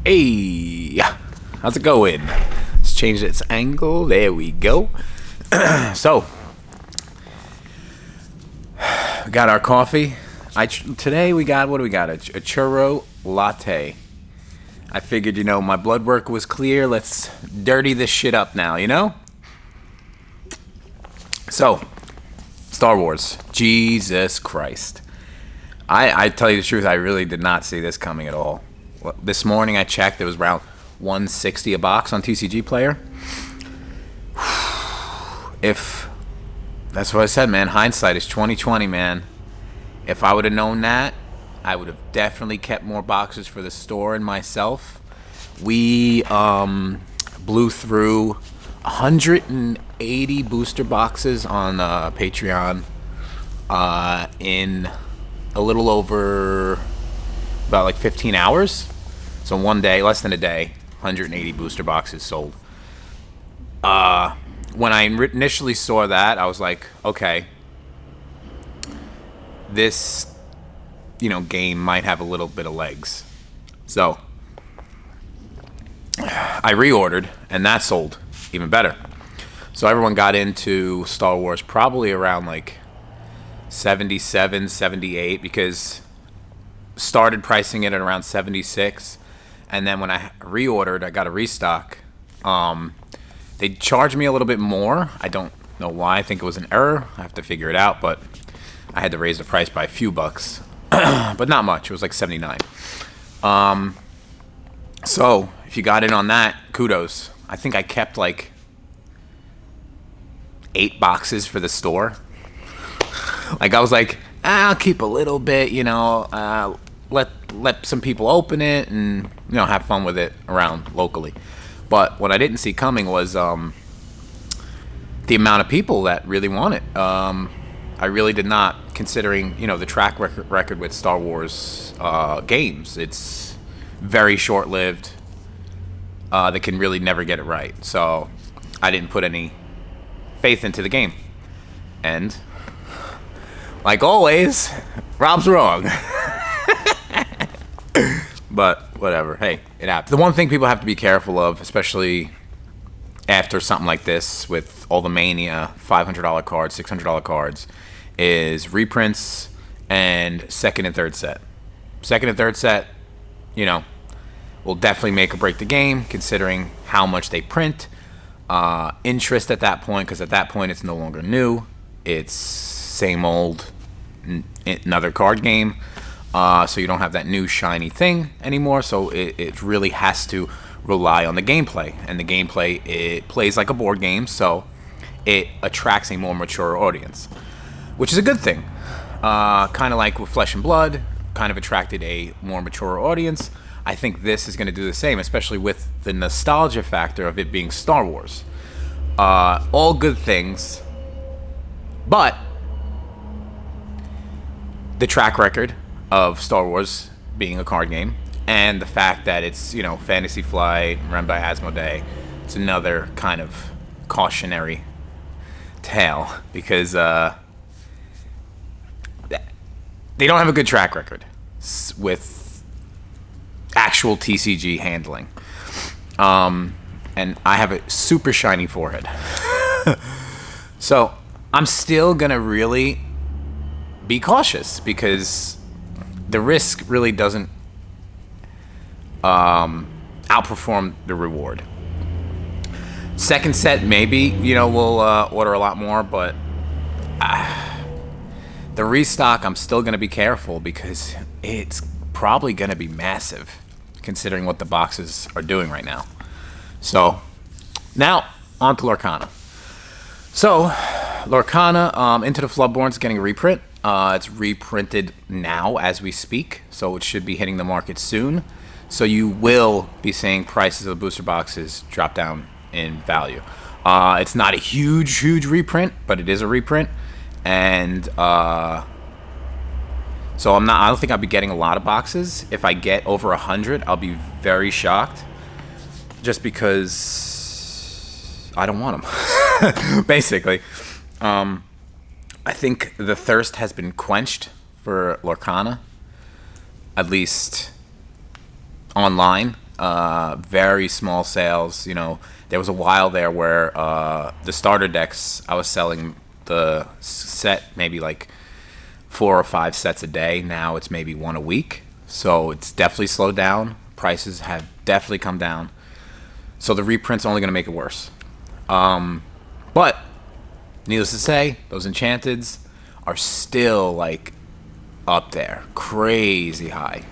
Hey, how's it going? Let's change its angle. There we go. So, we got our coffee. Today we got, what do we got? A churro latte. I figured, my blood work was clear. Let's dirty this shit up now, So, Star Wars. Jesus Christ. I tell you the truth, I really did not see this coming at all. This morning I checked, it was around $160 a box on TCG Player. If that's what I said, man, hindsight is 20/20, man. If I would have known that, I would have definitely kept more boxes for the store and myself. We blew through 180 booster boxes on Patreon in a little over about like 15 hours. So one day, less than a day, 180 booster boxes sold. When I initially saw that, I was like, okay, this, game might have a little bit of legs. So I reordered, and that sold even better. So everyone got into Star Wars probably around like 77, 78, because started pricing it at around 76, and then when I reordered, I got a restock. They charged me a little bit more. I don't know why. I think it was an error. I have to figure it out, but I had to raise the price by a few bucks, but not much. It was like 79. So if you got in on that, kudos. I think I kept like 8 boxes for the store. Like I was like, I'll keep a little bit, let some people open it and have fun with it around locally. But what I didn't see coming was the amount of people that really want it. I really did not, considering the track record with Star Wars games. It's very short-lived. They can really never get it right. So I didn't put any faith into the game. And like always, Rob's wrong. But whatever. Hey, it happens. The one thing people have to be careful of, especially after something like this with all the Mania $500 cards, $600 cards, is reprints and second and third set. Second and third set, will definitely make or break the game, considering how much they print. Interest at that point, because at that point it's no longer new. It's same old, another card game. So you don't have that new shiny thing anymore. So it really has to rely on the gameplay. And the gameplay, it plays like a board game, so it attracts a more mature audience, which is a good thing. Kind of like with Flesh and Blood, kind of attracted a more mature audience. I think this is going to do the same, especially with the nostalgia factor of it being Star Wars. All good things, but the track record of Star Wars being a card game, and the fact that it's, Fantasy Flight, run by Asmodee, it's another kind of cautionary tale, because they don't have a good track record with actual TCG handling. And I have a super shiny forehead. So I'm still gonna really be cautious, because the risk really doesn't outperform the reward. Second set, maybe, we'll order a lot more, but the restock, I'm still going to be careful, because it's probably going to be massive, considering what the boxes are doing right now. So, now, on to Lorcana. So, Lorcana, Into the Floodborn is getting a reprint. It's reprinted now as we speak, so it should be hitting the market soon. So you will be seeing prices of booster boxes drop down in value. It's not a huge reprint, but it is a reprint, and so I don't think I'll be getting a lot of boxes. If I get over 100, I'll be very shocked, just because I don't want them. Basically. I think the thirst has been quenched for Lorcana, at least online. very small sales. You know, there was a while there where the starter decks, I was selling the set maybe like 4 or 5 sets a day. Now it's maybe 1 a week. So it's definitely slowed down. Prices have definitely come down. So the reprint's only going to make it worse. But needless to say, those enchanteds are still like up there, crazy high.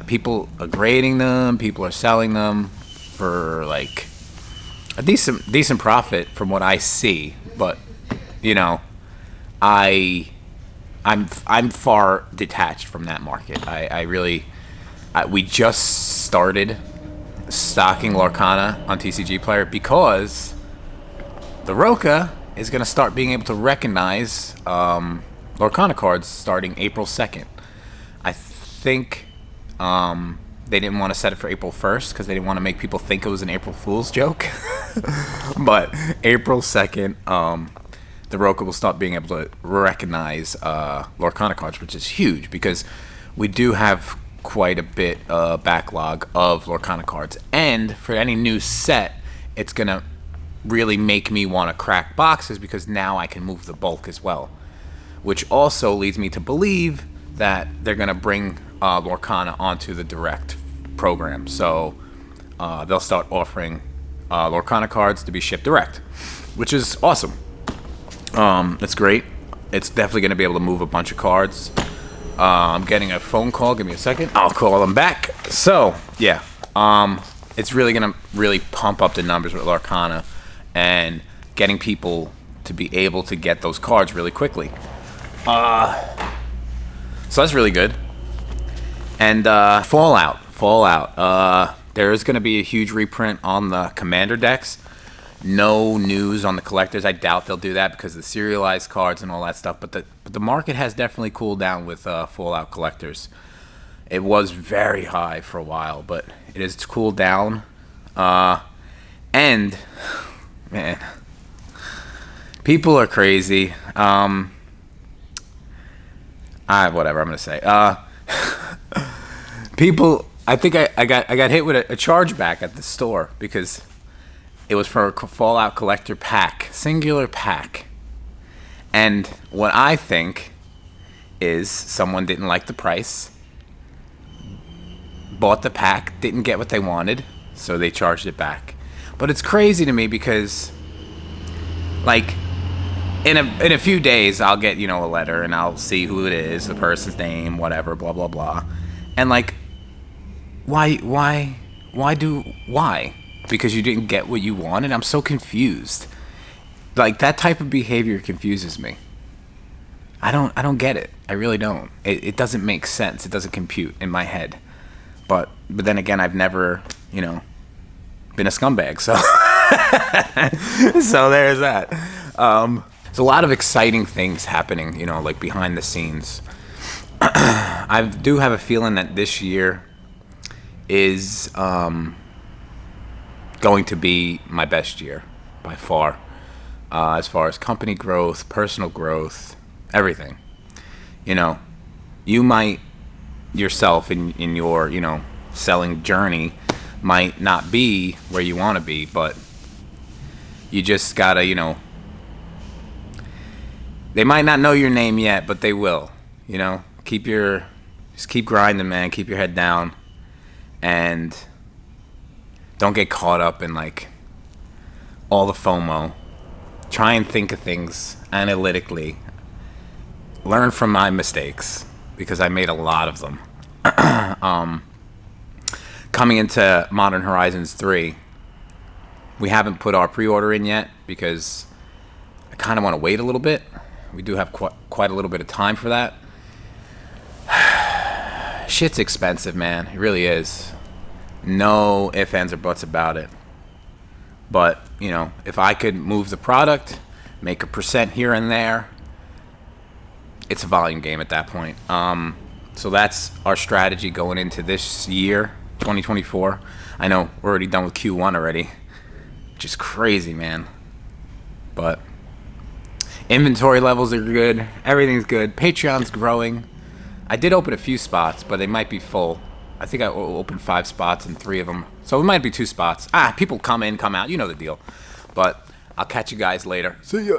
People are grading them. People are selling them for like a decent profit from what I see. But you know, I'm far detached from that market. We just started stocking Lorcana on TCG Player because the Roca is going to start being able to recognize Lorcana cards starting April 2nd. I think they didn't want to set it for April 1st because they didn't want to make people think it was an April Fool's joke. But April 2nd, the Roca will start being able to recognize Lorcana cards, which is huge because we do have quite a bit backlog of Lorcana cards. And for any new set, it's going to really make me want to crack boxes because now I can move the bulk as well. Which also leads me to believe that they're going to bring Lorcana onto the Direct program. So they'll start offering Lorcana cards to be shipped direct, which is awesome. It's great. It's definitely going to be able to move a bunch of cards. I'm getting a phone call. Give me a second. I'll call them back. So, yeah. It's really going to really pump up the numbers with Lorcana and getting people to be able to get those cards really quickly. So that's really good. And Fallout. There is going to be a huge reprint on the Commander decks. No news on the collectors. I doubt they'll do that because of the serialized cards and all that stuff. But the market has definitely cooled down with Fallout collectors. It was very high for a while, but it has cooled down. And man, people are crazy. Whatever I'm gonna say. People, I think I got hit with a chargeback at the store because it was for a Fallout collector pack, singular pack. And what I think is someone didn't like the price, bought the pack, didn't get what they wanted, so they charged it back. But it's crazy to me because, like, in a few days I'll get, you know, a letter and I'll see who it is, the person's name, whatever, blah blah blah. And like, why? Because you didn't get what you wanted? I'm so confused. Like, that type of behavior confuses me. I don't get it. I really don't. It doesn't make sense. It doesn't compute in my head. But then again, I've never, you know, been a scumbag, so so there's that. There's a lot of exciting things happening, you know, like behind the scenes. I do have a feeling that this year is going to be my best year by far, as far as company growth, personal growth, everything. You know, you might yourself in your, you know, selling journey might not be where you want to be, but you just gotta, you know, they might not know your name yet, but they will. You know, just keep grinding, man. Keep your head down, and don't get caught up in like all the FOMO. Try and think of things analytically. Learn from my mistakes because I made a lot of them. Coming into Modern Horizons 3, we haven't put our pre-order in yet because I kind of want to wait a little bit. We do have quite a little bit of time for that. Shit's expensive, man. It really is. No ifs, ands, or buts about it. But, you know, if I could move the product, make a % here and there, it's a volume game at that point. So that's our strategy going into this year, 2024. I know we're already done with Q1 already, which is crazy, man. But inventory levels are good. Everything's good. Patreon's growing. I did open a few spots, but they might be full. I think I opened 5 spots and 3 of them. So it might be 2 spots. People come in, come out. You know the deal. But I'll catch you guys later. See ya.